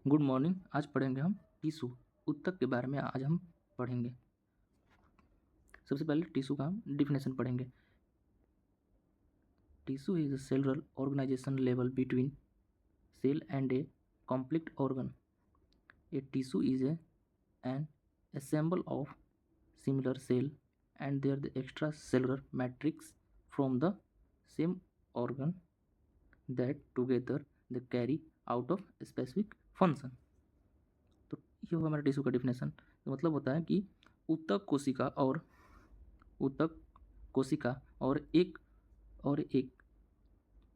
Good morning. आज पढ़ेंगे हम टिश्यू ऊतक के बारे में आज हम पढ़ेंगे। सबसे पहले टिश्यू का हम डिफिनेशन पढ़ेंगे। Tissue is a cellular organisation level between cell and a complex organ. A tissue is an assemble of similar cell and their the extracellular matrix from the same organ that together they carry out of specific function। तो ये होगा हमारा tissue का definition. तो मतलब होता है कि ऊतक कोशिका और एक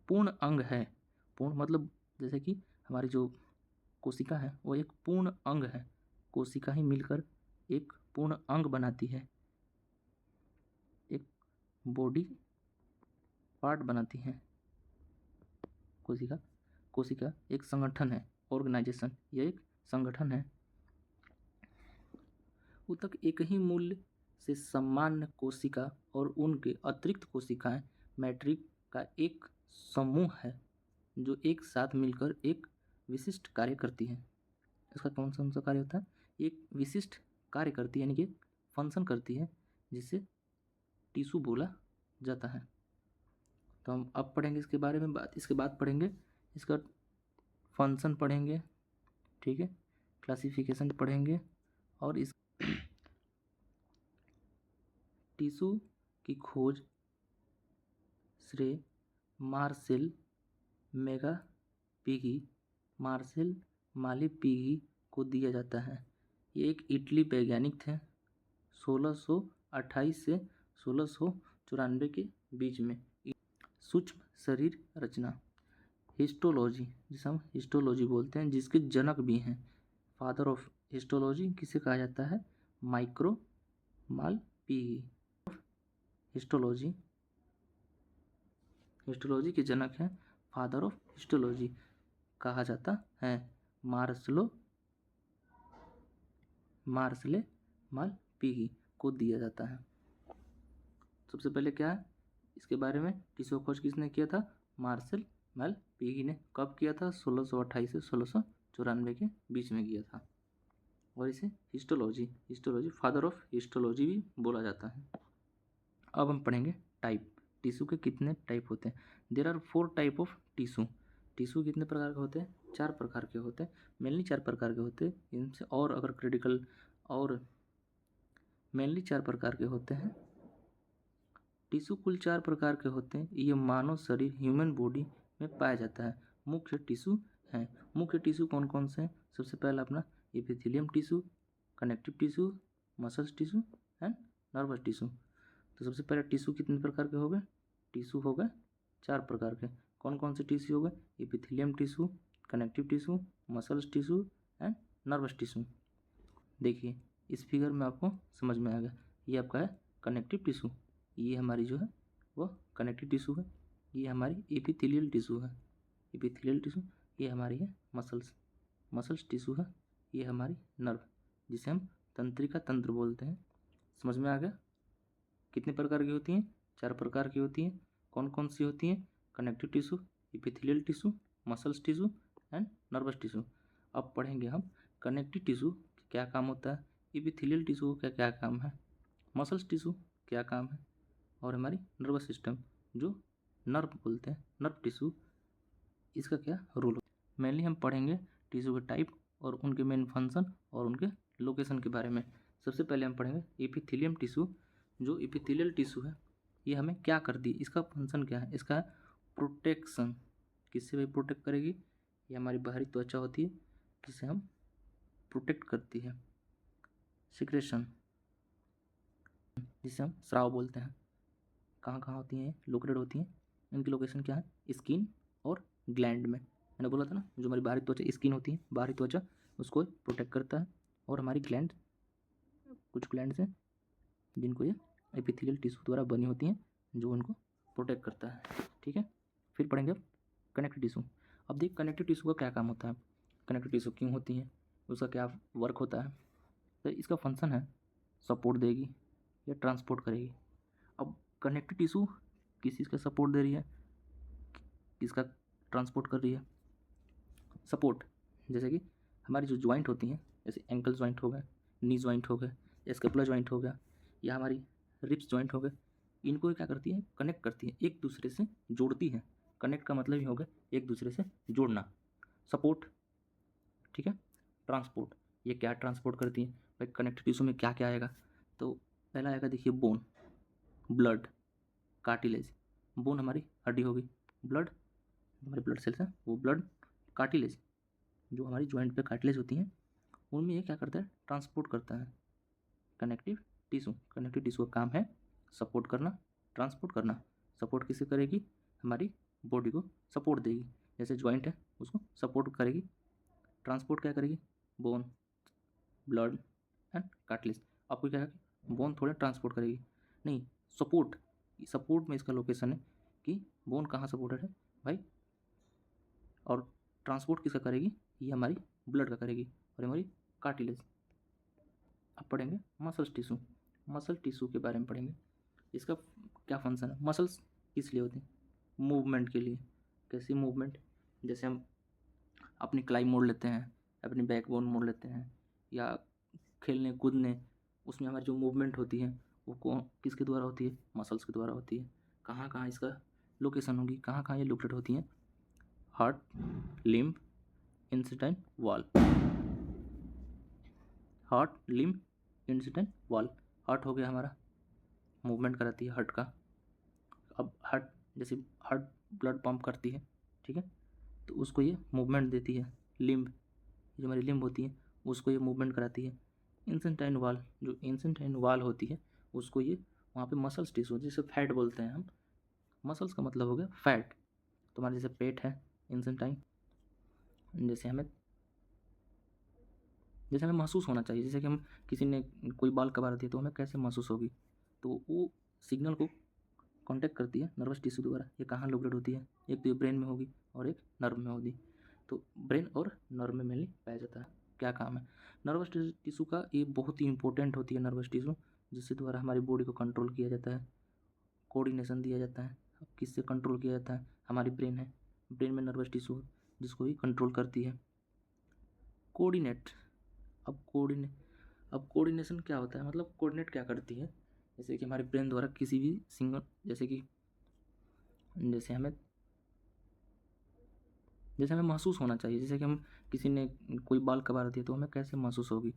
पूर्ण अंग है। पूर्ण मतलब जैसे कि हमारी जो कोशिका है वो एक पूर्ण अंग है। कोशिका ही मिलकर एक पूर्ण अंग बनाती है, एक बॉडी पार्ट बनाती है। कोशिका एक संगठन है, ऑर्गेनाइजेशन, यह एक संगठन है। ऊतक एक ही मूल्य से सामान्य कोशिका और उनके अतिरिक्त कोशिकाएं मैट्रिक्स का एक समूह है जो एक साथ मिलकर एक विशिष्ट कार्य करती है। इसका कौन सा कार्य होता है? एक विशिष्ट कार्य करती है, यानी कि फंक्शन करती है, जिसे टिश्यू बोला जाता है। तो हम अब पढ़ेंगे इसके बारे में इसके बाद पढ़ेंगे इसका फंक्शन पढ़ेंगे, ठीक है, क्लासिफिकेशन पढ़ेंगे और इस टिश्यू की खोज श्रेय मार्सेल मालेपिगी को दिया जाता है। ये एक इटली वैज्ञानिक थे। 1628 से 1694 के बीच में। सूक्ष्म शरीर रचना, हिस्टोलॉजी, जिसे हम हिस्टोलॉजी बोलते हैं, जिसके जनक भी हैं। फादर ऑफ हिस्टोलॉजी किसे कहा जाता है? माइक्रो मालपीगी। हिस्टोलॉजी के जनक हैं, फादर ऑफ हिस्टोलॉजी कहा जाता है मार्सले मालपीगी को दिया जाता है। सबसे पहले क्या है इसके बारे में? टिश्यू खोज किसने किया था? मार्सेल मालपीगी ने। कब किया था? 1628 से 1694 के बीच में किया था। और इसे हिस्टोलॉजी फादर ऑफ हिस्टोलॉजी भी बोला जाता है। अब हम पढ़ेंगे टाइप। टिश्यू के कितने टाइप होते हैं? There are 4 type of tissue. Tissue कितने प्रकार के होते हैं? 4 प्रकार के होते हैं। मेनली 4 प्रकार के होते हैं। इनसे और अगर क्रिटिकल और मेनली 4 प्रकार के होते हैं। टिश्यू कुल 4 प्रकार के होते हैं। ये मानव शरीर ह्यूमन बॉडी में पाया जाता है। मुख्य टिश्यू हैं। मुख्य टिश्यू कौन कौन से हैं? सबसे पहला अपना epithelium tissue, connective tissue, muscles tissue and nervous tissue. तो सबसे पहले टिश्यू कितने प्रकार के हो गए? टिश्यू हो गए 4 प्रकार के। कौन कौन से टिश्यू हो गए? Epithelium tissue, connective tissue, muscles tissue and nervous tissue. देखिए इस फिगर में आपको समझ में आ गया। ये आपका है कनेक्टिव टिश्यू, ये हमारी जो है वो कनेक्टिव टिश्यू है। ये हमारी एपिथेलियल टिश्यू है, एपिथेलियल टिश्यू। ये हमारी है मसल्स टिश्यू है। ये हमारी नर्व, जिसे हम तंत्रिका तंत्र बोलते हैं। समझ में आ गया? कितने प्रकार की होती हैं? 4 प्रकार की होती हैं। कौन कौन सी होती हैं? Connective tissue, epithelial tissue, muscles tissue and nervous tissue. अब पढ़ेंगे हम कनेक्टिव टिश्यू क्या काम होता है, एपिथेलियल टिश्यू का क्या काम है, मसल्स टिश्यू क्या काम है, और हमारी नर्वस सिस्टम जो नर्व बोलते हैं, नर्व टिश्यू, इसका क्या रोल होता है। मेनली हम पढ़ेंगे टिश्यू के टाइप और उनके मेन फंक्शन और उनके लोकेशन के बारे में। सबसे पहले हम पढ़ेंगे एपिथेलियम टिश्यू। जो एपिथेलियल टिश्यू है ये हमें क्या करती है, इसका फंक्शन क्या है? इसका प्रोटेक्शन। किससे भाई प्रोटेक्ट करेगी? ये हमारी बाहरी त्वचा होती है जिसे हम प्रोटेक्ट करती है। सिक्रेशन, जिसे हम स्राव बोलते हैं, कहाँ कहाँ होती हैं? लोकेटेड होती हैं। इनकी लोकेशन क्या है? स्किन और ग्लैंड में। मैंने बोला था ना, जो हमारी बाहरी त्वचा स्किन होती है, बाहरी त्वचा उसको प्रोटेक्ट करता है, और हमारी ग्लैंड, कुछ ग्लैंड्स हैं जिनको ये एपिथेलियल टिश्यू द्वारा बनी होती हैं, जो उनको प्रोटेक्ट करता है। ठीक है, फिर पढ़ेंगे अब कनेक्टिव टिश्यू। अब देखिए कनेक्टिव टिश्यू का क्या काम होता है, कनेक्टिव टिश्यू क्यों होती है, उसका क्या वर्क होता है। तो इसका फंक्शन है सपोर्ट देगी या ट्रांसपोर्ट करेगी। अब कनेक्टिव टिश्यू किस चीज़ का सपोर्ट दे रही है, किसका ट्रांसपोर्ट कर रही है? सपोर्ट, जैसे कि हमारी जो ज्वाइंट होती हैं, जैसे एंकल ज्वाइंट हो गए, नी ज्वाइंट हो गए, स्कैपुला ज्वाइंट हो गया, या हमारी रिप्स ज्वाइंट हो गए, इनको क्या करती है, कनेक्ट करती है, एक दूसरे से जोड़ती है। कनेक्ट का मतलब ही हो गया एक दूसरे से जोड़ना। सपोर्ट, ठीक है। ट्रांसपोर्ट, ये क्या ट्रांसपोर्ट करती है भाई, कनेक्टिव टिश्यू में क्या क्या आएगा, तो पहला आएगा देखिए बोन, ब्लड, कार्टिलेज। बोन हमारी हड्डी होगी, ब्लड हमारे ब्लड सेल्स हैं, वो ब्लड, कार्टिलेज जो हमारी ज्वाइंट पे कार्टिलेज होती हैं, उनमें ये क्या करता है, ट्रांसपोर्ट करता है कनेक्टिव टिश्यू। कनेक्टिव टिश्यू का काम है सपोर्ट करना, ट्रांसपोर्ट करना। सपोर्ट किसे करेगी, हमारी बॉडी को सपोर्ट देगी, जैसे ज्वाइंट है उसको सपोर्ट करेगी। ट्रांसपोर्ट क्या करेगी, बोन, ब्लड एंड कार्टिलेज। आपको क्या है, बोन थोड़े ट्रांसपोर्ट करेगी, नहीं सपोर्ट, सपोर्ट में इसका लोकेशन है कि बोन कहाँ सपोर्टेड है भाई, और ट्रांसपोर्ट किसका करेगी, ये हमारी ब्लड का करेगी, और हमारी कार्टिलेज। अब पढ़ेंगे मसल्स टिश्यू। मसल टिश्यू के बारे में पढ़ेंगे, इसका क्या फंक्शन है। मसल्स किस लिए होती हैं, मूवमेंट के लिए। कैसी मूवमेंट, जैसे हम अपनी क्लाई मोड़ लेते हैं, अपनी बैकबोन मोड़ लेते हैं, या खेलने कूदने, उसमें हमारी जो मूवमेंट होती है वो कौन किसके द्वारा होती है, मसल्स के द्वारा होती है। कहाँ कहाँ इसका लोकेशन होगी, कहाँ कहाँ ये लोकेट होती हैं, heart, limb, incident wall. Heart, limb, incident wall. Heart हो गया हमारा, मूवमेंट कराती है हार्ट का। अब हार्ट, जैसे हार्ट ब्लड पंप करती है, ठीक है, तो उसको ये मूवमेंट देती है। लिम्ब, जो हमारी लिम्ब होती है उसको ये मूवमेंट कराती है। इंसेंटाइन वाल, जो इंसेंटाइन वाल होती है उसको ये वहाँ पे मसल्स टिश्यू, जिसे फैट बोलते हैं हम, मसल्स का मतलब हो गया फैट। तुम्हारे जैसे पेट है इंसेंटाइन, जैसे हमें महसूस होना चाहिए, जैसे कि हम किसी ने कोई बाल कबार दिए तो हमें कैसे महसूस होगी, तो वो सिग्नल को कांटेक्ट करती है नर्वस टिश्यू द्वारा। ये कहाँ लोकेट होती है, एक तो ये ब्रेन में होगी और एक नर्व में होगी। तो ब्रेन और नर्व में मेनली पाया जाता है। क्या काम है नर्वस टिश्यू का, ये बहुत ही इंपॉर्टेंट होती है नर्वस टिश्यू, जिससे द्वारा हमारी बॉडी को कंट्रोल किया जाता है, कोऑर्डिनेशन दिया जाता है। अब किससे कंट्रोल किया जाता है, हमारी ब्रेन है, ब्रेन में नर्वस टिश्यू जिसको भी कंट्रोल करती है। कोऑर्डिनेट, अब कोऑर्डिनेशन क्या होता है, मतलब कोऑर्डिनेट क्या करती है, जैसे कि हमारे ब्रेन द्वारा किसी भी सिंगल, जैसे हमें महसूस होना चाहिए, जैसे कि हम किसी ने कोई बाल कबार दिए तो हमें कैसे महसूस होगी,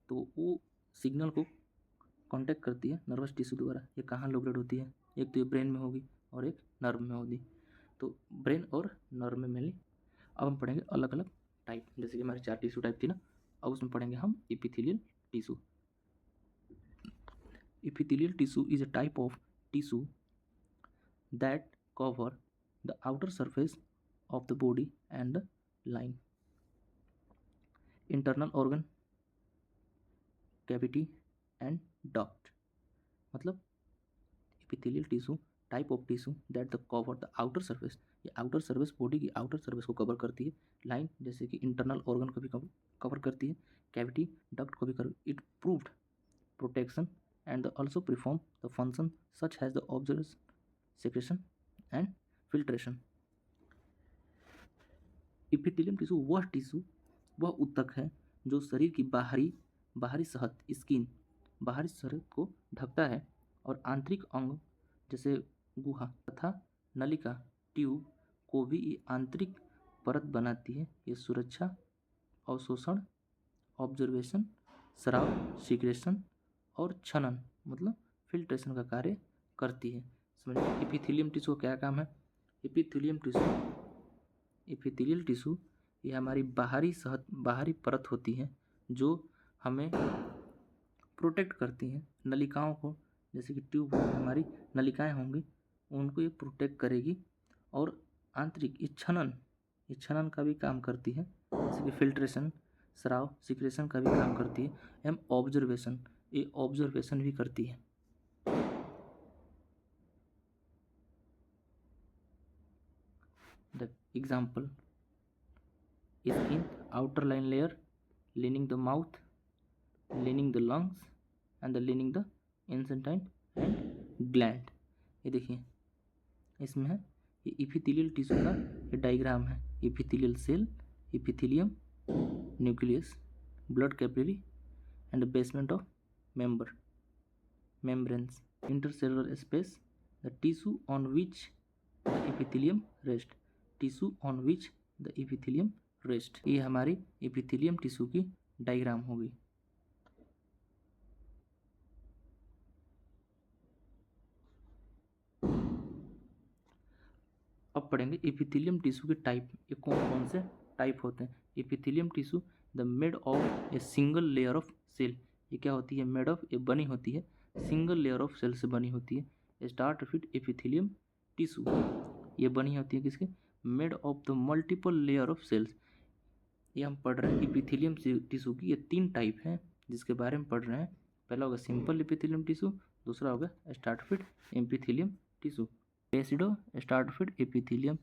तो वो सिग्नल को कांटेक्ट करती है नर्वस टिश्यू द्वारा। ये कहाँ लोकेट होती है, एक तो ये ब्रेन में होगी और एक नर्व में होगी। तो ब्रेन और नर्व में मेनली। अब हम पढ़ेंगे अलग अलग टाइप, जैसे कि हमारे 4 टिश्यू टाइप थी ना, अब उसमें पढ़ेंगे हम epithelial tissue. Epithelial tissue is a type of tissue that cover the outer surface of the body and the line internal organ, cavity and duct. मतलब epithelial tissue type of tissue that the cover the outer surface, ये outer surface body की outer surface को cover करती है। Line जैसे कि internal organ को भी कवर करती है, कैविटी डक्ट को भी कर। It proved protection and also perform the function such as the observation, secretion and filtration. Epithelium tissue वह ऊतक है जो शरीर की बाहरी सतह स्किन, बाहरी सतह को ढकता है, और आंतरिक अंग जैसे गुहा तथा नलिका ट्यूब को भी ये आंतरिक परत बनाती है। ये सुरक्षा, अवशोषण, ऑब्जर्वेशन, स्राव, सीक्रेशन और छनन मतलब फिल्ट्रेशन का कार्य करती है। समझिए एपिथेलियम टिश्यू का क्या काम है। एपिथेलियल टिश्यू ये हमारी बाहरी परत होती है जो हमें प्रोटेक्ट करती हैं नलिकाओं को, जैसे कि ट्यूब हमारी नलिकाएं होंगी उनको ये प्रोटेक्ट करेगी, और आंतरिक ये छनन का भी काम करती है, जैसे कि फिल्ट्रेशन, स्राव, सिक्रेशन का भी काम करती है। एवं ऑब्जर्वेशन, ये ऑब्जर्वेशन भी करती है। The example skin outer line layer, lining the mouth, lining the lungs and the lining the intestine and gland। ये देखिए इसमें है ये इपिथेलियल टिश्यू का ये डायग्राम है। Epithelial cell, epithelium nucleus, blood capillary and basement of membranes, intercellular space, the tissue on which the epithelium rest, tissue on which the epithelium rest। ये हमारी एपिथेलियम टिश्यू की डायग्राम होगी। अब पढ़ेंगे epithelium tissue के type, ये कौन कौन से टाइप होते हैं। Epithelium tissue the made of a single layer of cell, ये क्या होती है, मेड ऑफ, ये बनी होती है सिंगल लेयर ऑफ सेल से बनी होती है। स्टार्ट विद एपिथेलियम टिश्यू, ये बनी होती है किसके, made of the multiple layer of cells. ये हम पढ़ रहे हैं एपिथेलियम टिश्यू की ये 3 टाइप हैं जिसके बारे में पढ़ रहे हैं। पहला होगा सिंपल एपिथेलियम टिश्यू, दूसरा होगा start with epithelium tissue. Pseudo start-fid epithelium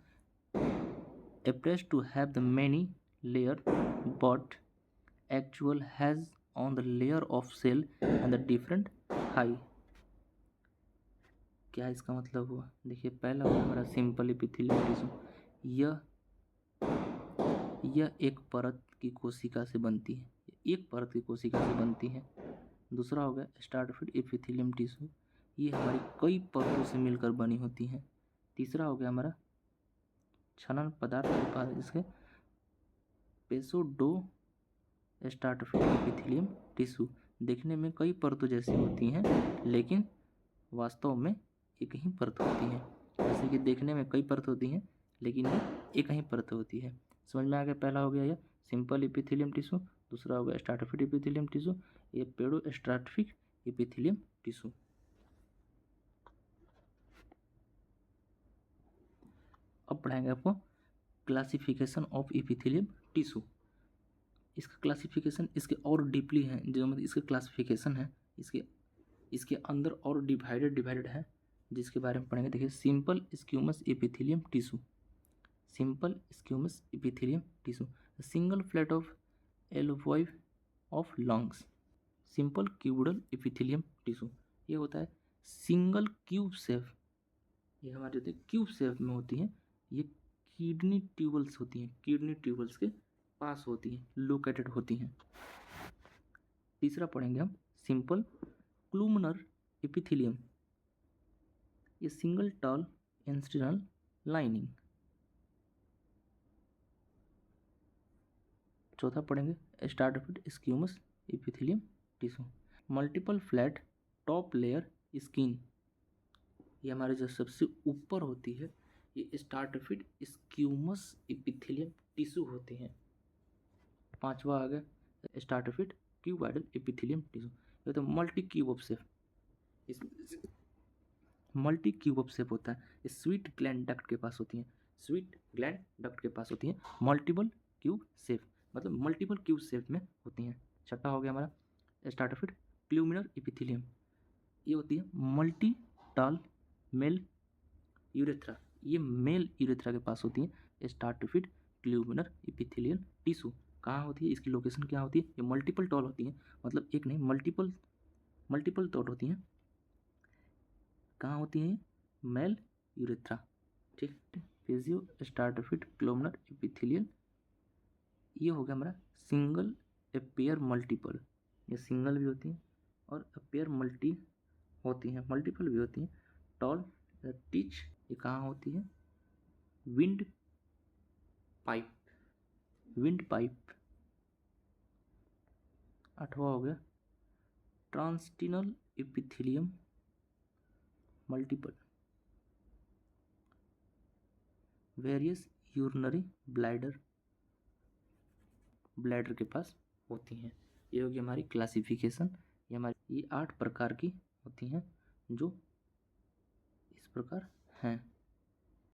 appears to have the many layer, but actual has on the layer of cell and the different height। क्या इसका मतलब हुआ, देखिए पहला हुआ हमारा सिंपल एपिथेलियम टिश्यू, यह एक परत की कोशिका से बनती है, एक परत की कोशिका से बनती है। दूसरा हो गया स्टार्ट-फिड एपिथेलियम टिश्यू, ये हमारी कई परतों से मिलकर बनी होती हैं। तीसरा हो गया हमारा छनन पदार्थ के पास इसके पेसोडो स्टार्ट-फिड एपिथेलियम टिश्यू, देखने में कई परतों जैसी होती हैं लेकिन वास्तव में एक ही परत होती है। जैसे कि देखने में कई परत होती हैं लेकिन ये एक ही परत होती है। समझ में आ गया। पहला हो गया यह सिंपल एपिथेलियम टिश्यू, दूसरा हो गया स्टार्ट-फिड एपिथेलियम टिश्यू, ये पेडो स्टार्ट-फिड एपिथेलियम टिश्यू। अब पढ़ाएंगे आपको क्लासिफिकेशन ऑफ एपिथेलियम टिश्यू। इसका क्लासिफिकेशन इसके और डीपली है, जो मतलब इसके क्लासिफिकेशन है इसके अंदर और डिवाइडेड है, जिसके बारे में पढ़ेंगे। देखिए simple squamous epithelium tissue, simple squamous epithelium tissue, single flat of alveoli of lungs, simple cuboidal epithelium tissue, ये होता है सिंगल क्यूब शेप, ये हमारे होते हैं क्यूब शेप में होती हैं, ये किडनी ट्यूबल्स होती हैं, किडनी ट्यूबल्स के पास होती हैं, लोकेटेड होती हैं। तीसरा पढ़ेंगे हम सिंपल क्लूमनर एपिथेलियम, ये सिंगल टॉल इंस्टिनल लाइनिंग। चौथा पढ़ेंगे stratified squamous epithelium tissue, multiple flat top layer skin, ये हमारे जो सबसे ऊपर होती है ये स्टार्ट-फिड स्क्यूमस एपिथेलियम टिश्यू होते हैं। पांचवा आ गया स्टार्ट-फिड क्यूबोidal एपिथेलियम टिश्यू, ये तो multi cube of shape, multi cube of shape होता है, ये स्वीट ग्लैंड डक्ट के पास होती हैं, स्वीट ग्लैंड डक्ट के पास होती हैं, मल्टीपल क्यूब शेप, मतलब मल्टीपल क्यूब शेप में होती हैं। छठा हो गया हमारा स्टार्ट-फिड क्लूमिनर एपिथेलियम, ये होती है मल्टी टॉल मेल यूरेथ्रा, ये मेल यूरेथ्रा के पास होती है स्टार्ट-फिड क्लूमिनर एपिथेलियल टिश्यू। कहाँ होती है, इसकी लोकेशन क्या होती है, ये मल्टीपल टॉल होती हैं, मतलब एक नहीं मल्टीपल टॉल होती हैं। कहाँ होती हैं, मेल यूरेथ्रा, ठीक। फिजियो स्टार्ट-फिड क्लूमिनर एपिथेलियल, ये हो गया हमारा सिंगल अपेयर मल्टीपल, ये सिंगल भी होती हैं और अपेयर मल्टी होती हैं, मल्टीपल भी होती हैं। टॉल टिच, ये कहाँ होती है, विंड पाइप। आठवां हो गया transitional epithelium multiple, various urinary bladder के पास होती हैं। ये होगी हमारी क्लासिफिकेशन, ये 8 प्रकार की होती हैं जो इस प्रकार हैं।